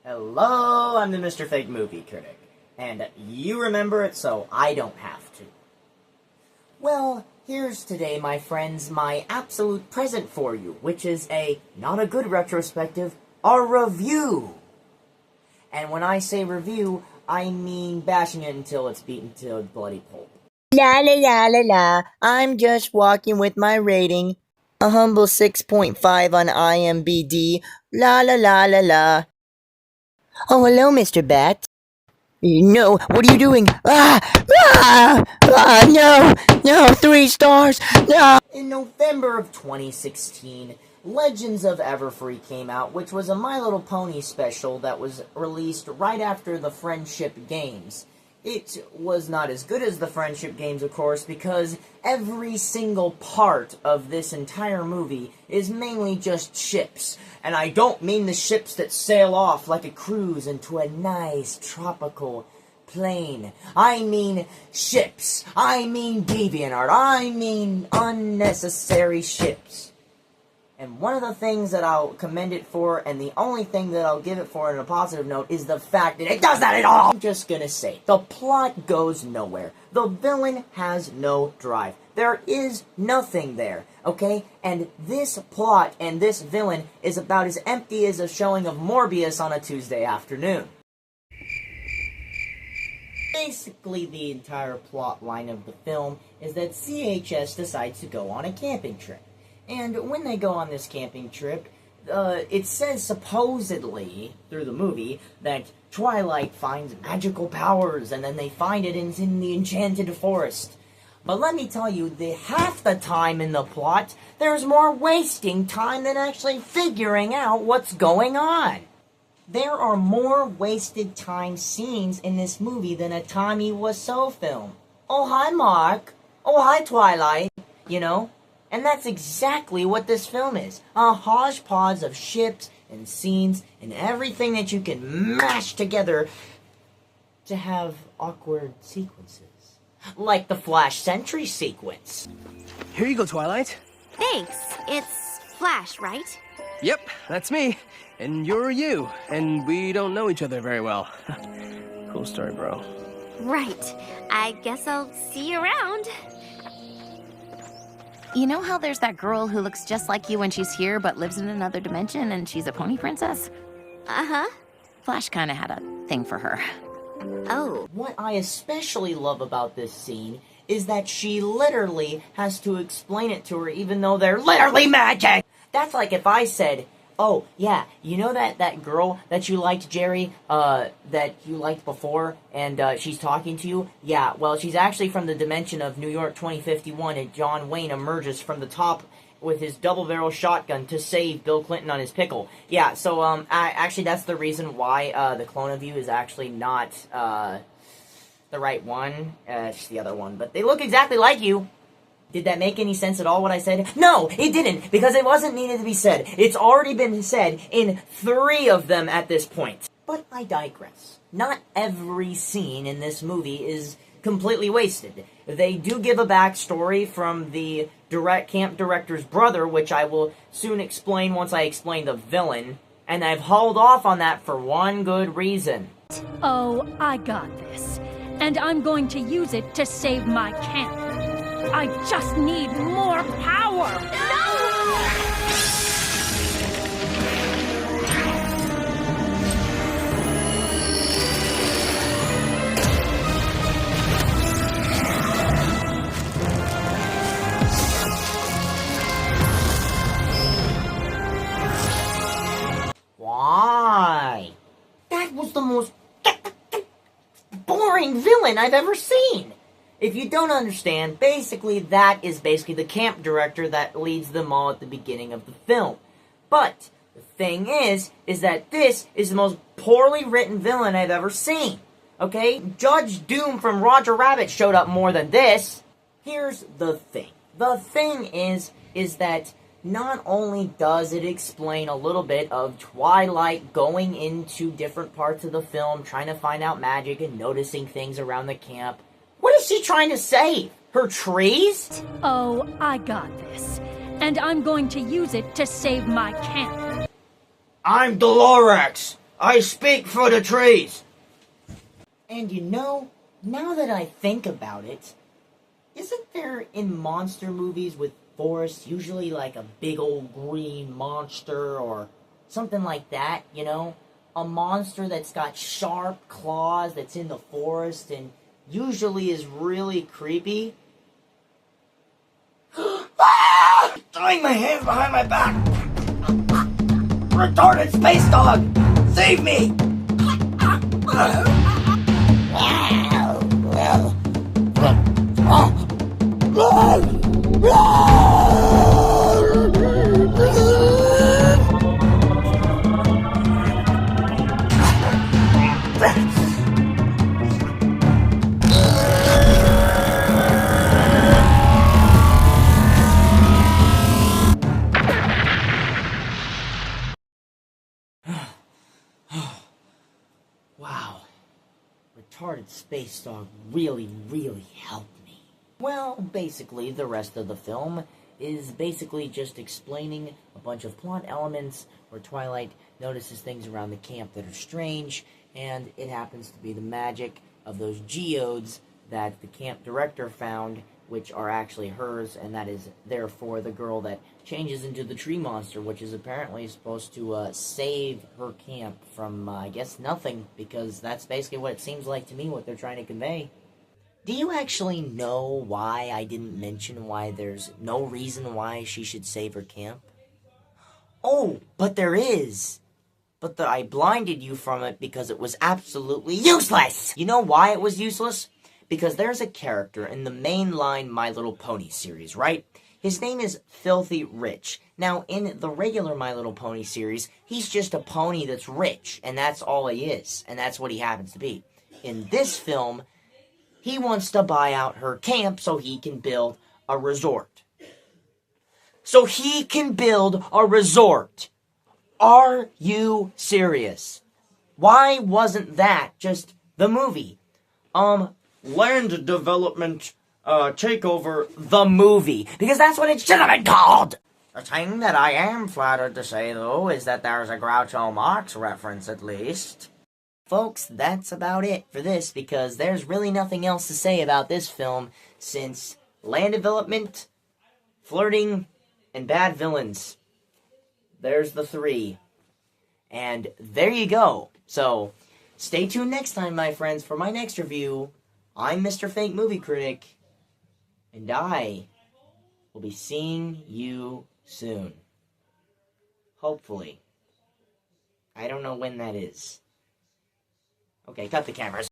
Hello, I'm the Mr. Fake Movie Critic, and you remember it so I don't have to. Well, here's today, my friends, my absolute present for you, which is not a good retrospective, a review. And when I say review, I mean bashing it until it's beaten to a bloody pulp. La la la la la, I'm just walking with my rating. A humble 6.5 on IMBD. La la la la la. Oh, hello, Mr. Bat. No, what are you doing? No, 3 stars, no! In November of 2016, Legends of Everfree came out, which was a My Little Pony special that was released right after the Friendship Games. It was not as good as the Friendship Games, of course, because every single part of this entire movie is mainly just ships. And I don't mean the ships that sail off like a cruise into a nice tropical plane. I mean ships. I mean DeviantArt. I mean unnecessary ships. And one of the things that I'll commend it for, and the only thing that I'll give it for in a positive note, is the fact that it does that at all! I'm just gonna say, the plot goes nowhere. The villain has no drive. There is nothing there, okay? And this plot and this villain is about as empty as a showing of Morbius on a Tuesday afternoon. Basically, the entire plot line of the film is that CHS decides to go on a camping trip. And when they go on this camping trip, it says supposedly, through the movie, that Twilight finds magical powers, and then they find it in the enchanted forest. But let me tell you, half the time in the plot, there's more wasting time than actually figuring out what's going on. There are more wasted time scenes in this movie than a Tommy Wiseau film. Oh, hi, Mark. Oh, hi, Twilight. You know? And that's exactly what this film is. A hodgepodge of ships and scenes and everything that you can mash together to have awkward sequences. Like the Flash Sentry sequence. Here you go, Twilight. Thanks. It's Flash, right? Yep, that's me. And you're you. And we don't know each other very well. Cool story, bro. Right. I guess I'll see you around. You know how there's that girl who looks just like you when she's here but lives in another dimension and she's a pony princess? Uh-huh. Flash kind of had a thing for her. Oh. What I especially love about this scene is that she literally has to explain it to her even though they're literally magic! That's like if I said, oh, yeah, you know that girl that you liked, Jerry, that you liked before, and she's talking to you? Yeah, well, she's actually from the dimension of New York 2051, and John Wayne emerges from the top with his double-barrel shotgun to save Bill Clinton on his pickle. Yeah, so, actually, that's the reason why, the clone of you is actually not, the right one. It's the other one, but they look exactly like you. Did that make any sense at all, what I said? No, it didn't, because it wasn't needed to be said. It's already been said in 3 of them at this point. But I digress. Not every scene in this movie is completely wasted. They do give a backstory from the camp director's brother, which I will soon explain once I explain the villain, and I've hauled off on that for one good reason. Oh, I got this. And I'm going to use it to save my camp. I just need more power! Why? That was the most boring villain I've ever seen! If you don't understand, basically that is basically the camp director that leads them all at the beginning of the film. But the thing is that this is the most poorly written villain I've ever seen. Okay? Judge Doom from Roger Rabbit showed up more than this. Here's the thing. The thing is that not only does it explain a little bit of Twilight going into different parts of the film, trying to find out magic and noticing things around the camp. What is she trying to save? Her trees? Oh, I got this. And I'm going to use it to save my camp. I'm Dolores. I speak for the trees! And you know, now that I think about it, isn't there in monster movies with forests usually like a big old green monster or something like that, you know? A monster that's got sharp claws that's in the forest and usually is really creepy. Ah! Throwing my hands behind my back! Retarded space dog! Save me! Wow. Retarded space dog really helped me. Well, basically, the rest of the film is basically just explaining a bunch of plot elements where Twilight notices things around the camp that are strange, and it happens to be the magic of those geodes that the camp director found, which are actually hers, and that is therefore the girl that changes into the tree monster, which is apparently supposed to save her camp from, I guess, nothing, because that's basically what it seems like to me, what they're trying to convey. Do you actually know why I didn't mention why there's no reason why she should save her camp? Oh, but there is! But I blinded you from it because it was absolutely useless! You know why it was useless? Because there's a character in the mainline My Little Pony series, right? His name is Filthy Rich. Now, in the regular My Little Pony series, he's just a pony that's rich, and that's all he is, and that's what he happens to be. In this film, he wants to buy out her camp so he can build a resort. So he can build a resort. Are you serious? Why wasn't that just the movie? Land Development Takeover the movie. Because that's what it should have been called! The thing that I am flattered to say, though, is that there's a Groucho Marx reference, at least. Folks, that's about it for this, because there's really nothing else to say about this film, since land development, flirting, and bad villains. There's the three. And there you go. So, stay tuned next time, my friends, for my next review. I'm Mr. Fake Movie Critic, and I will be seeing you soon. Hopefully. I don't know when that is. Okay, cut the cameras.